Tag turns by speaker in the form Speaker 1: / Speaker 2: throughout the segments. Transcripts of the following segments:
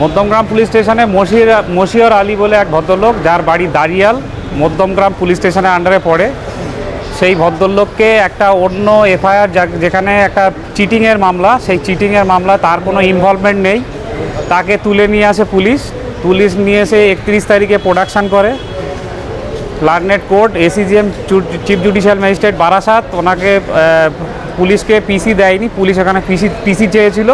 Speaker 1: Madhyamgram police স্টেশনে মশিয়র আলী বলে এক ভদ্রলোক, যার বাড়ি দাঁড়িয়াল, মধ্যমগ্রাম পুলিশ স্টেশনের আন্ডারে পড়ে। সেই ভদ্রলোককে একটা অন্য এফআইআর, যেখানে একটা চিটিংয়ের মামলা, সেই চিটিংয়ের মামলা তার কোনো ইনভলভমেন্ট নেই, তাকে তুলে নিয়ে আসে পুলিশ নিয়ে এসে 31 তারিখে প্রোডাকশান করে। লার্নেট court, ACGM chief judicial magistrate Barasat ওনাকে পুলিশকে পিসি দেয়নি, পুলিশ এখানে পিসি চেয়েছিল।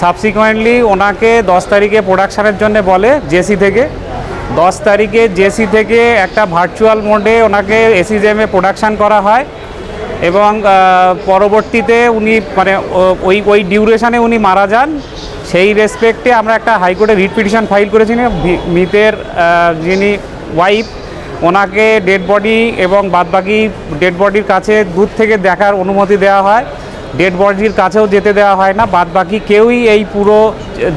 Speaker 1: সাবসিকুয়েন্টলি ওনাকে 10 তারিখে প্রোডাকশানের জন্য বলে জেসি থেকে। 10 তারিখে জেসি থেকে একটা ভার্চুয়াল মোডে ওনাকে এসিজিএমে প্রোডাকশান করা হয় এবং পরবর্তীতে উনি মানে ওই ডিউরেশনে উনি মারা যান। সেই রেসপেক্টে আমরা একটা হাইকোর্টে রিট পিটিশন ফাইল করেছি। মৃতের যিনি ওয়াইফ, ওনাকে ডেড বডি এবং বাদবাকি ডেড বডির কাছে দূর থেকে দেখার অনুমতি দেওয়া হয়, ডেড বডির কাছেও যেতে দেওয়া হয় না। বাদবাকি কেউই এই পুরো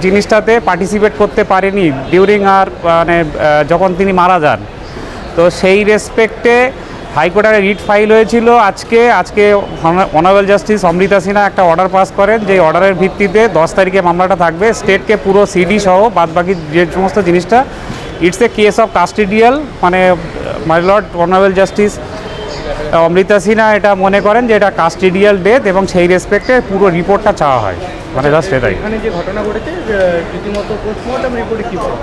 Speaker 1: জিনিসটাতে পার্টিসিপেট করতে পারেনি ডিউরিং আর মানে যখন তিনি মারা যান। তো সেই রেসপেক্টে হাইকোর্টে রিট ফাইল হয়েছিল। আজকে অনারেবল জাস্টিস অমৃতা সিনহা একটা অর্ডার পাস করেন, যে অর্ডারের ভিত্তিতে 10 তারিখে মামলাটা থাকবে। স্টেটকে পুরো সিডি সহ বাদবাকি যে সমস্ত জিনিসটা, it's a case of custodial, মানে my lord honourable justice Amrita Sinha এটা মনে করেন যে এটা কাস্টোডিয়াল ডেথ এবং সেই রেসপেক্টে পুরো রিপোর্টটা চাওয়া হয়। মানে জাস্ট এটাই।
Speaker 2: এখানে যে ঘটনা ঘটেছে রীতিমতো পোস্টমর্টম রিপোর্টে কি বলে?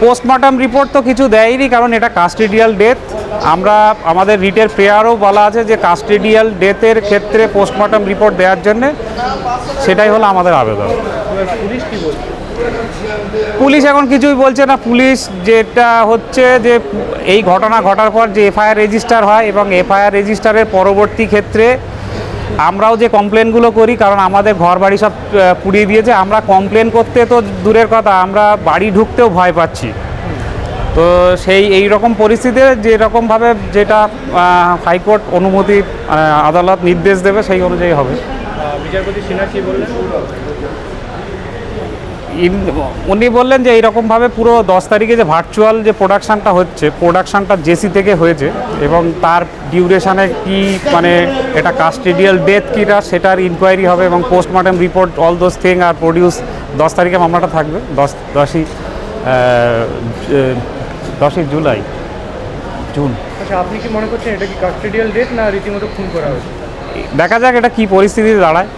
Speaker 1: পোস্টমর্টম রিপোর্ট তো কিছু দেয়নি, কারণ এটা কাস্টোডিয়াল ডেথ। আমরা আমাদের রিটের প্রেয়ারও বলা আছে যে কাস্টোডিয়াল ডেথের ক্ষেত্রে পোস্টমর্টম রিপোর্ট দেওয়ার জন্যে, সেটাই হলো আমাদের আবেদন।
Speaker 2: পুলিশ কি বলছে?
Speaker 1: পুলিশ এখন কিছুই বলছে না। পুলিশ যেটা হচ্ছে যে এই ঘটনা ঘটার পর যে এফআইআর রেজিস্টার হয় এবং এফআইআর রেজিস্টারের পরবর্তী ক্ষেত্রে আমরাও যে কমপ্লেনগুলো করি, কারণ আমাদের ঘর বাড়ি সব পুড়িয়ে দিয়েছে, আমরা কমপ্লেন করতে তো দূরের কথা, আমরা বাড়ি ঢুকতেও ভয় পাচ্ছি। তো এই রকম পরিস্থিতিতে যেরকমভাবে যেটা হাইকোর্ট অনুমতি আদালত নির্দেশ দেবে সেই অনুযায়ী হবে।
Speaker 2: বিচারপতি সিনহা কি বললেন?
Speaker 1: উনি বললেন যে এইরকমভাবে পুরো 10 তারিখে যে ভার্চুয়াল যে প্রোডাকশানটা হচ্ছে, প্রোডাকশানটা জেসি থেকে হয়েছে এবং তার ডিউরেশনে কি মানে এটা কাস্টোডিয়াল ডেথ কিটা সেটার ইনকোয়ারি হবে এবং postmortem report all those thing আর প্রডিউস। 10 তারিখে মামলাটা থাকবে, 10ই জুন।
Speaker 2: আচ্ছা, আপনি কি মনে করছেন এটা কি কাস্টোডিয়াল ডেথ না রীতিমতো খুন করা হয়েছে?
Speaker 1: দেখা যাক এটা কী পরিস্থিতিতে দাঁড়ায়।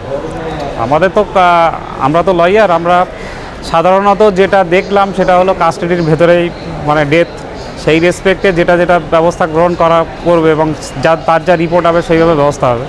Speaker 1: আমরা তো লয়ার, আমরা সাধারণত যেটা দেখলাম সেটা হলো কাস্টাডির ভেতরেই মানে ডেথ। সেই রেসপেক্টে যেটা ব্যবস্থা গ্রহণ করবে এবং তার যা রিপোর্ট হবে সেইভাবে ব্যবস্থা হবে।